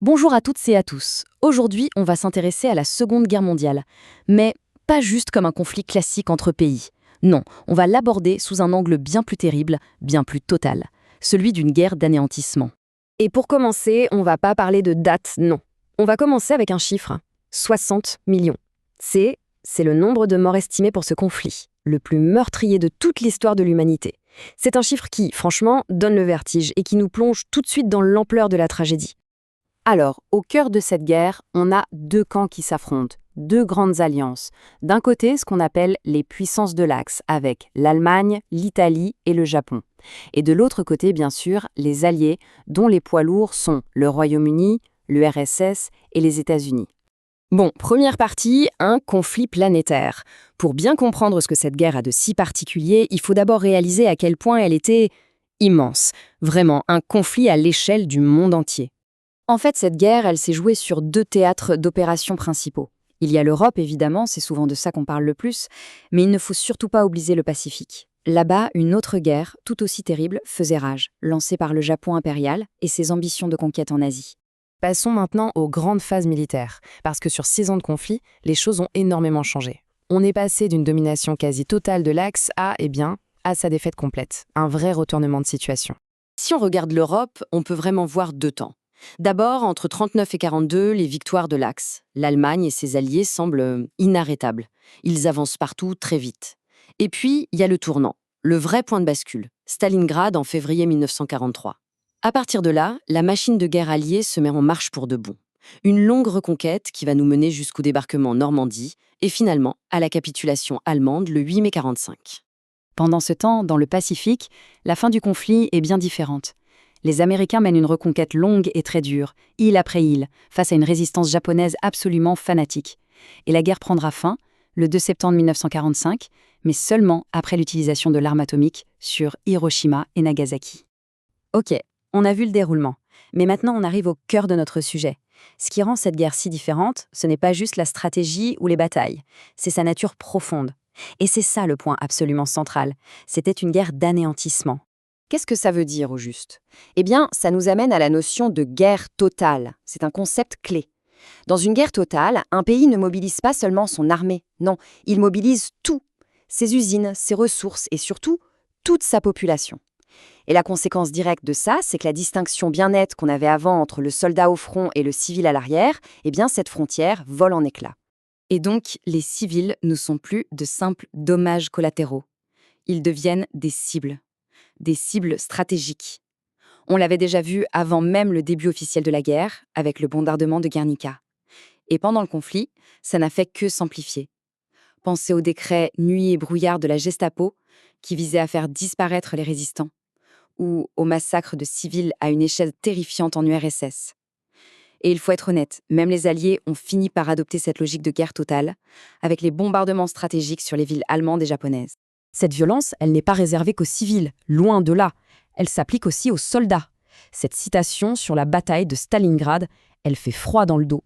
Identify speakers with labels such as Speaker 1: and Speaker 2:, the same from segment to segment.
Speaker 1: Bonjour à toutes et à tous. Aujourd'hui, on va s'intéresser à la Seconde Guerre mondiale. Mais pas juste comme un conflit classique entre pays. Non, on va l'aborder sous un angle bien plus terrible, bien plus total. Celui d'une guerre d'anéantissement.
Speaker 2: Et pour commencer, on va pas parler de date, non. On va commencer avec un chiffre. 60 millions. C'est le nombre de morts estimés pour ce conflit, le plus meurtrier de toute l'histoire de l'humanité. C'est un chiffre qui, franchement, donne le vertige et qui nous plonge tout de suite dans l'ampleur de la tragédie.
Speaker 3: Alors, au cœur de cette guerre, on a deux camps qui s'affrontent, deux grandes alliances. D'un côté, ce qu'on appelle les puissances de l'Axe, avec l'Allemagne, l'Italie et le Japon. Et de l'autre côté, bien sûr, les alliés, dont les poids lourds sont le Royaume-Uni, l'URSS et les États-Unis.
Speaker 2: Bon, première partie, un conflit planétaire. Pour bien comprendre ce que cette guerre a de si particulier, il faut d'abord réaliser à quel point elle était immense. Vraiment, un conflit à l'échelle du monde entier. En fait, cette guerre, elle s'est jouée sur deux théâtres d'opérations principaux. Il y a l'Europe, évidemment, c'est souvent de ça qu'on parle le plus, mais il ne faut surtout pas oublier le Pacifique. Là-bas, une autre guerre, tout aussi terrible, faisait rage, lancée par le Japon impérial et ses ambitions de conquête en Asie.
Speaker 4: Passons maintenant aux grandes phases militaires, parce que sur 6 ans de conflit, les choses ont énormément changé. On est passé d'une domination quasi totale de l'Axe à sa défaite complète, un vrai retournement de situation.
Speaker 3: Si on regarde l'Europe, on peut vraiment voir deux temps. D'abord, entre 39 et 42, les victoires de l'Axe. L'Allemagne et ses alliés semblent inarrêtables. Ils avancent partout très vite. Et puis, il y a le tournant, le vrai point de bascule, Stalingrad en février 1943. À partir de là, la machine de guerre alliée se met en marche pour de bon. Une longue reconquête qui va nous mener jusqu'au débarquement en Normandie et finalement à la capitulation allemande le 8 mai 1945.
Speaker 1: Pendant ce temps, dans le Pacifique, la fin du conflit est bien différente. Les Américains mènent une reconquête longue et très dure, île après île, face à une résistance japonaise absolument fanatique. Et la guerre prendra fin le 2 septembre 1945, mais seulement après l'utilisation de l'arme atomique sur Hiroshima et Nagasaki.
Speaker 2: Ok, on a vu le déroulement. Mais maintenant, on arrive au cœur de notre sujet. Ce qui rend cette guerre si différente, ce n'est pas juste la stratégie ou les batailles, c'est sa nature profonde. Et c'est ça le point absolument central. C'était une guerre d'anéantissement. Qu'est-ce que ça veut dire au juste ? Eh bien, ça nous amène à la notion de guerre totale. C'est un concept clé. Dans une guerre totale, un pays ne mobilise pas seulement son armée, non, il mobilise tout, ses usines, ses ressources et surtout toute sa population. Et la conséquence directe de ça, c'est que la distinction bien nette qu'on avait avant entre le soldat au front et le civil à l'arrière, eh bien cette frontière vole en éclats. Et donc, les civils ne sont plus de simples dommages collatéraux. Ils deviennent des cibles stratégiques. On l'avait déjà vu avant même le début officiel de la guerre, avec le bombardement de Guernica. Et pendant le conflit, ça n'a fait que s'amplifier. Pensez au décret Nuit et brouillard de la Gestapo, qui visait à faire disparaître les résistants, ou au massacre de civils à une échelle terrifiante en URSS. Et il faut être honnête, même les Alliés ont fini par adopter cette logique de guerre totale, avec les bombardements stratégiques sur les villes allemandes et japonaises.
Speaker 1: Cette violence, elle n'est pas réservée qu'aux civils, loin de là. Elle s'applique aussi aux soldats. Cette citation sur la bataille de Stalingrad, elle fait froid dans le dos.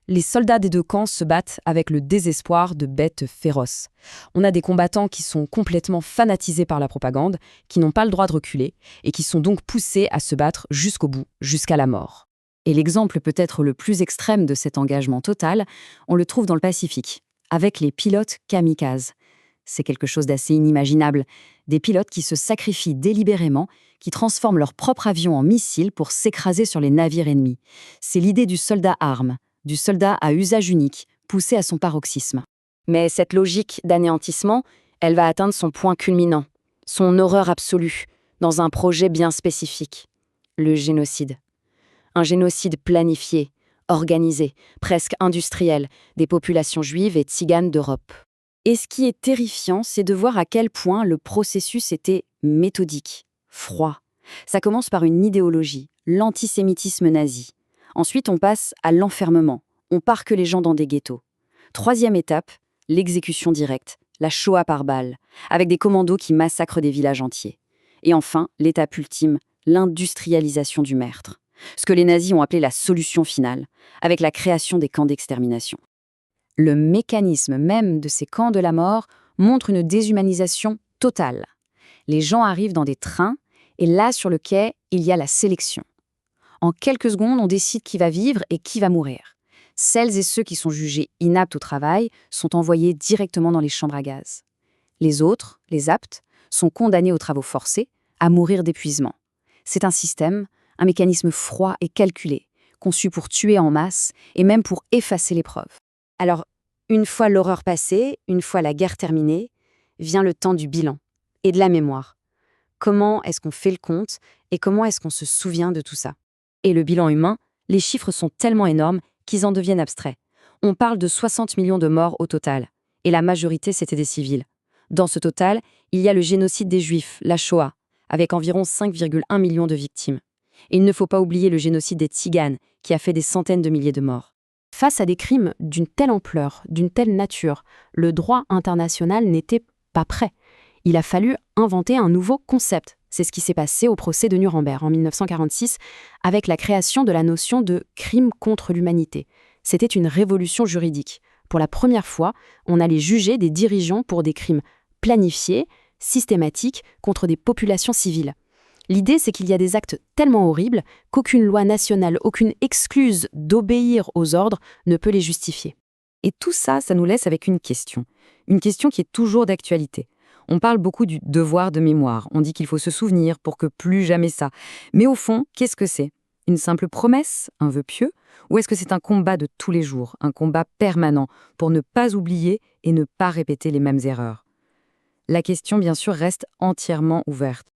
Speaker 1: Les soldats des deux camps se battent avec le désespoir de bêtes féroces. On a des combattants qui sont complètement fanatisés par la propagande, qui n'ont pas le droit de reculer, et qui sont donc poussés à se battre jusqu'au bout, jusqu'à la mort. Et l'exemple peut-être le plus extrême de cet engagement total, on le trouve dans le Pacifique, avec les pilotes kamikazes. C'est quelque chose d'assez inimaginable. Des pilotes qui se sacrifient délibérément, qui transforment leur propre avion en missile pour s'écraser sur les navires ennemis. C'est l'idée du soldat arme, du soldat à usage unique, poussé à son paroxysme.
Speaker 2: Mais cette logique d'anéantissement, elle va atteindre son point culminant, son horreur absolue, dans un projet bien spécifique, le génocide. Un génocide planifié, organisé, presque industriel, des populations juives et tziganes d'Europe. Et ce qui est terrifiant, c'est de voir à quel point le processus était méthodique, froid. Ça commence par une idéologie, l'antisémitisme nazi. Ensuite, on passe à l'enfermement. On parque les gens dans des ghettos. Troisième étape, l'exécution directe, la Shoah par balle, avec des commandos qui massacrent des villages entiers. Et enfin, l'étape ultime, l'industrialisation du meurtre. Ce que les nazis ont appelé la solution finale, avec la création des camps d'extermination. Le mécanisme même de ces camps de la mort montre une déshumanisation totale. Les gens arrivent dans des trains, et là, sur le quai, il y a la sélection. En quelques secondes, on décide qui va vivre et qui va mourir. Celles et ceux qui sont jugés inaptes au travail sont envoyés directement dans les chambres à gaz. Les autres, les aptes, sont condamnés aux travaux forcés, à mourir d'épuisement. C'est un système, un mécanisme froid et calculé, conçu pour tuer en masse et même pour effacer les preuves. Alors, une fois l'horreur passée, une fois la guerre terminée, vient le temps du bilan et de la mémoire. Comment est-ce qu'on fait le compte et comment est-ce qu'on se souvient de tout ça? Et le bilan humain, les chiffres sont tellement énormes qu'ils en deviennent abstraits. On parle de 60 millions de morts au total, et la majorité c'était des civils. Dans ce total, il y a le génocide des Juifs, la Shoah, avec environ 5,1 millions de victimes. Et il ne faut pas oublier le génocide des Tziganes, qui a fait des centaines de milliers de morts.
Speaker 1: Face à des crimes d'une telle ampleur, d'une telle nature, le droit international n'était pas prêt. Il a fallu inventer un nouveau concept. C'est ce qui s'est passé au procès de Nuremberg en 1946, avec la création de la notion de crime contre l'humanité. C'était une révolution juridique. Pour la première fois, on allait juger des dirigeants pour des crimes planifiés, systématiques, contre des populations civiles. L'idée, c'est qu'il y a des actes tellement horribles qu'aucune loi nationale, aucune excuse d'obéir aux ordres ne peut les justifier.
Speaker 3: Et tout ça, ça nous laisse avec une question qui est toujours d'actualité. On parle beaucoup du devoir de mémoire, on dit qu'il faut se souvenir pour que plus jamais ça. Mais au fond, qu'est-ce que c'est? Une simple promesse, un vœu pieux? Ou est-ce que c'est un combat de tous les jours, un combat permanent pour ne pas oublier et ne pas répéter les mêmes erreurs? La question, bien sûr, reste entièrement ouverte.